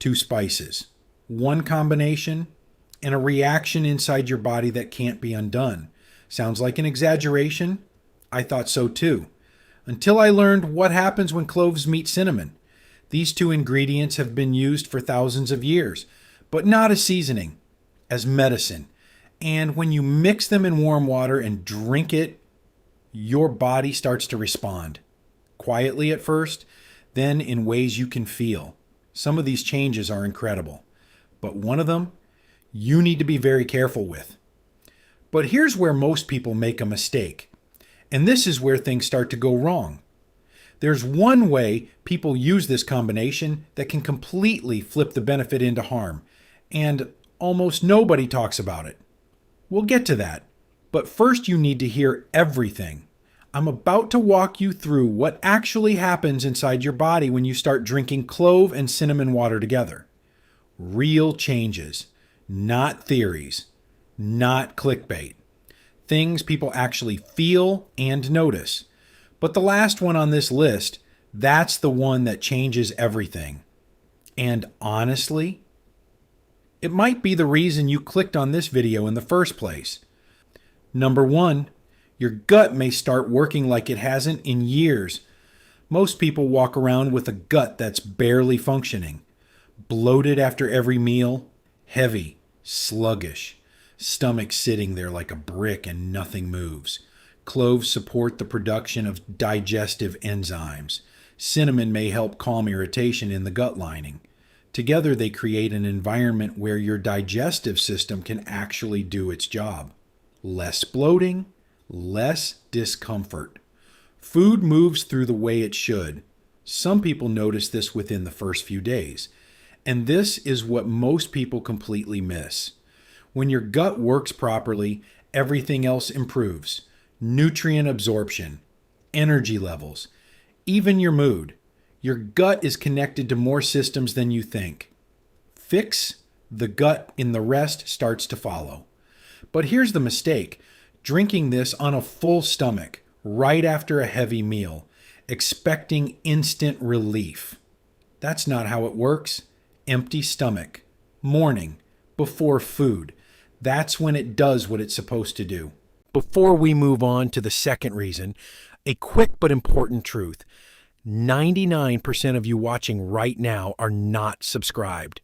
two spices, one combination, and a reaction inside your body that can't be undone. Sounds like an exaggeration? I thought so too. Until I learned what happens when cloves meet cinnamon. These two ingredients have been used for thousands of years, but not as seasoning, as medicine. And when you mix them in warm water and drink it, your body starts to respond. Quietly at first, then in ways you can feel. Some of these changes are incredible, but one of them you need to be very careful with. But here's where most people make a mistake, and this is where things start to go wrong. There's one way people use this combination that can completely flip the benefit into harm, and almost nobody talks about it. We'll get to that, but first you need to hear everything. I'm about to walk you through what actually happens inside your body when you start drinking clove and cinnamon water together. Real changes, not theories, not clickbait. Things people actually feel and notice. But the last one on this list, that's the one that changes everything. And honestly, it might be the reason you clicked on this video in the first place. Number one, your gut may start working like it hasn't in years. Most people walk around with a gut that's barely functioning. Bloated after every meal, heavy, sluggish, stomach sitting there like a brick and nothing moves. Cloves support the production of digestive enzymes. Cinnamon may help calm irritation in the gut lining. Together they create an environment where your digestive system can actually do its job. Less bloating, less discomfort. Food moves through the way it should. Some people notice this within the first few days. And this is what most people completely miss. When your gut works properly, everything else improves. Nutrient absorption, energy levels, even your mood. Your gut is connected to more systems than you think. Fix the gut and the rest starts to follow. But here's the mistake. Drinking this on a full stomach, right after a heavy meal, expecting instant relief. That's not how it works. Empty stomach, morning, before food. That's when it does what it's supposed to do. Before we move on to the second reason, a quick but important truth. 99% of you watching right now are not subscribed.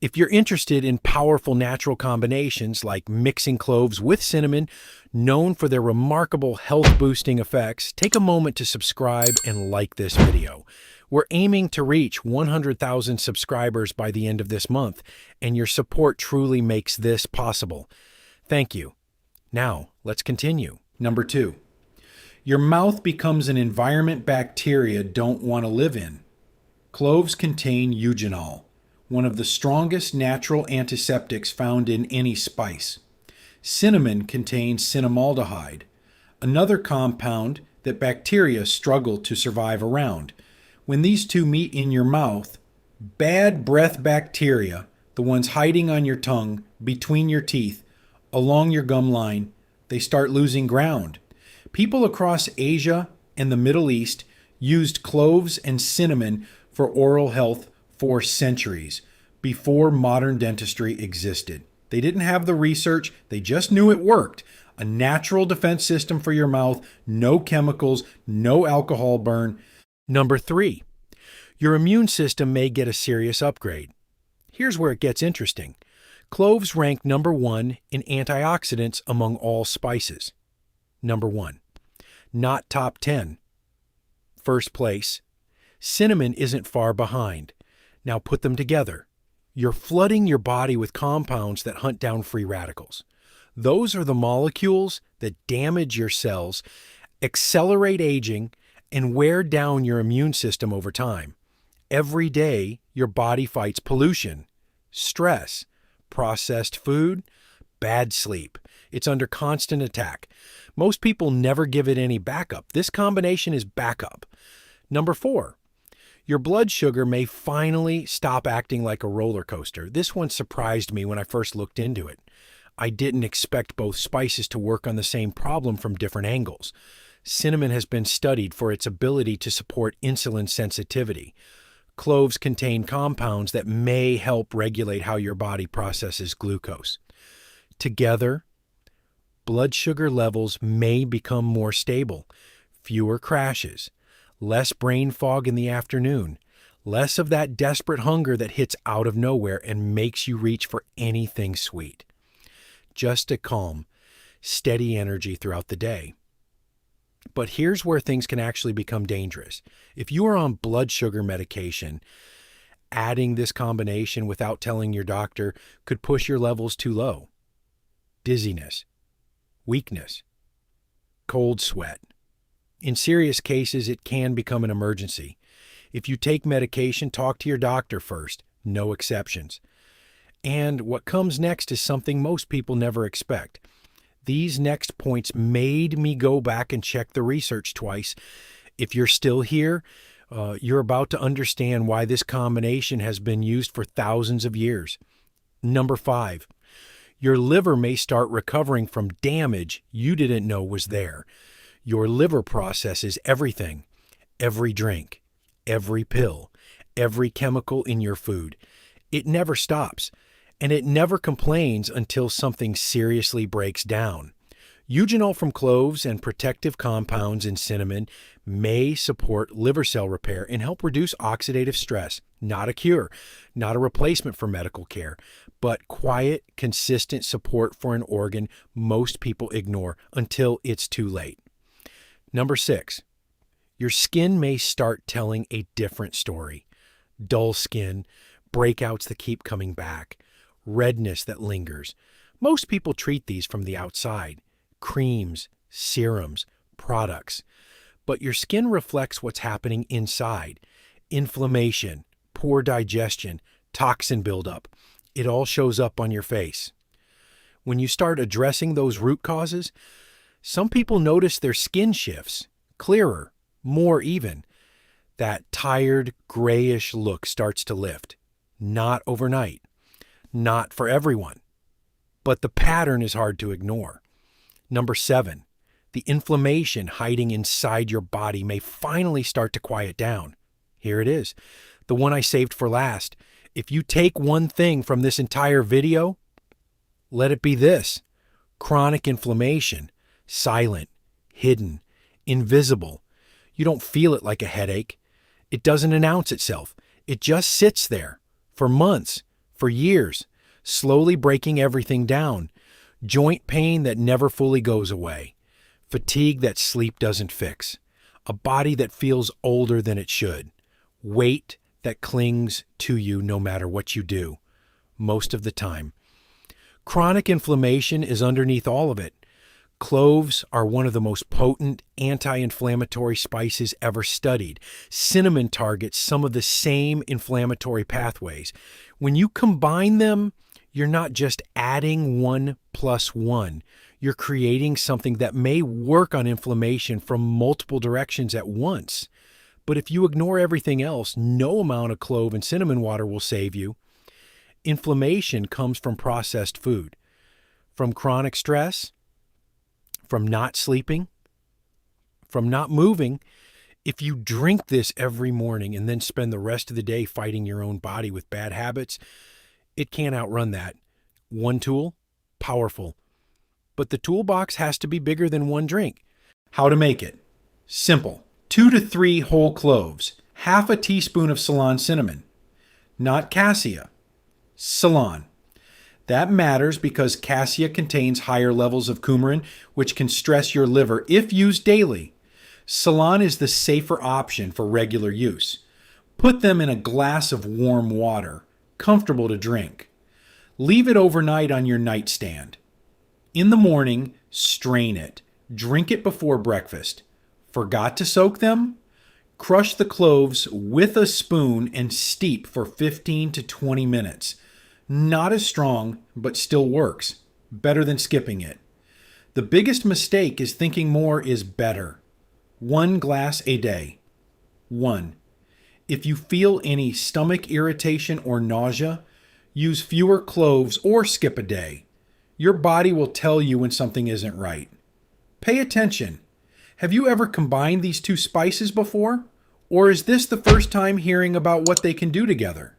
If you're interested in powerful natural combinations like mixing cloves with cinnamon, known for their remarkable health-boosting effects, take a moment to subscribe and like this video. We're aiming to reach 100,000 subscribers by the end of this month, and your support truly makes this possible. Thank you. Now, let's continue. Number two, your mouth becomes an environment bacteria don't want to live in. Cloves contain eugenol, one of the strongest natural antiseptics found in any spice. Cinnamon contains cinnamaldehyde, another compound that bacteria struggle to survive around. When these two meet in your mouth, bad breath bacteria, the ones hiding on your tongue, between your teeth, along your gum line, they start losing ground. People across Asia and the Middle East used cloves and cinnamon for oral health for centuries, before modern dentistry existed. They didn't have the research, they just knew it worked. A natural defense system for your mouth, no chemicals, no alcohol burn. Number three, your immune system may get a serious upgrade. Here's where it gets interesting. Cloves rank number one in antioxidants among all spices. Number one, not top 10. First place, cinnamon isn't far behind. Now put them together. You're flooding your body with compounds that hunt down free radicals. Those are the molecules that damage your cells, accelerate aging, and wear down your immune system over time. Every day, your body fights pollution, stress, processed food, bad sleep. It's under constant attack. Most people never give it any backup. This combination is backup. Number four, your blood sugar may finally stop acting like a roller coaster. This one surprised me when I first looked into it. I didn't expect both spices to work on the same problem from different angles. Cinnamon has been studied for its ability to support insulin sensitivity. cloves contain compounds that may help regulate how your body processes glucose. Together, blood sugar levels may become more stable, fewer crashes, less brain fog in the afternoon, less of that desperate hunger that hits out of nowhere and makes you reach for anything sweet. Just a calm, steady energy throughout the day. But here's where things can actually become dangerous. If you are on blood sugar medication, adding this combination without telling your doctor could push your levels too low. Dizziness, weakness, cold sweat. In serious cases, it can become an emergency. If you take medication, talk to your doctor first. No exceptions. And what comes next is something most people never expect. These next points made me go back and check the research twice. If you're still here, you're about to understand why this combination has been used for thousands of years. Number 5, your liver may start recovering from damage you didn't know was there. Your liver processes everything, every drink, every pill, every chemical in your food. It never stops. And it never complains until something seriously breaks down. Eugenol from cloves and protective compounds in cinnamon may support liver cell repair and help reduce oxidative stress. Not a cure, not a replacement for medical care, but quiet, consistent support for an organ most people ignore until it's too late. Number 6, your skin may start telling a different story. Dull skin, breakouts that keep coming back, redness that lingers. Most people treat these from the outside. Creams, serums, products. But your skin reflects what's happening inside. Inflammation, poor digestion, toxin buildup. It all shows up on your face. When you start addressing those root causes, some people notice their skin shifts, clearer, more even. That tired, grayish look starts to lift. Not overnight. Not for everyone, but the pattern is hard to ignore. Number 7, the inflammation hiding inside your body may finally start to quiet down. Here it is, the one I saved for last. If you take one thing from this entire video, let it be this: chronic inflammation, silent, hidden, invisible. You don't feel it like a headache. It doesn't announce itself. It just sits there for months, for years, slowly breaking everything down. Joint pain that never fully goes away. Fatigue that sleep doesn't fix. A body that feels older than it should. Weight that clings to you no matter what you do, most of the time. Chronic inflammation is underneath all of it. Cloves are one of the most potent anti-inflammatory spices ever studied. Cinnamon targets some of the same inflammatory pathways. When you combine them, you're not just adding 1 + 1. You're creating something that may work on inflammation from multiple directions at once. But if you ignore everything else, no amount of clove and cinnamon water will save you. Inflammation comes from processed food, from chronic stress, from not sleeping, from not moving. If you drink this every morning and then spend the rest of the day fighting your own body with bad habits, it can't outrun that. One tool, powerful. But the toolbox has to be bigger than one drink. How to make it? Simple. 2 to 3 whole cloves, half a teaspoon of Ceylon cinnamon. Not cassia, Ceylon. That matters because cassia contains higher levels of coumarin, which can stress your liver if used daily. Ceylon is the safer option for regular use. Put them in a glass of warm water, comfortable to drink. Leave it overnight on your nightstand. In the morning, strain it. Drink it before breakfast. Forgot to soak them? Crush the cloves with a spoon and steep for 15 to 20 minutes. Not as strong, but still works. Better than skipping it. The biggest mistake is thinking more is better. 1 glass a day. 1. If you feel any stomach irritation or nausea, use fewer cloves or skip a day. Your body will tell you when something isn't right. Pay attention. Have you ever combined these 2 spices before? Or is this the first time hearing about what they can do together?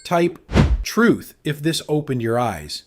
Type truth if this opened your eyes.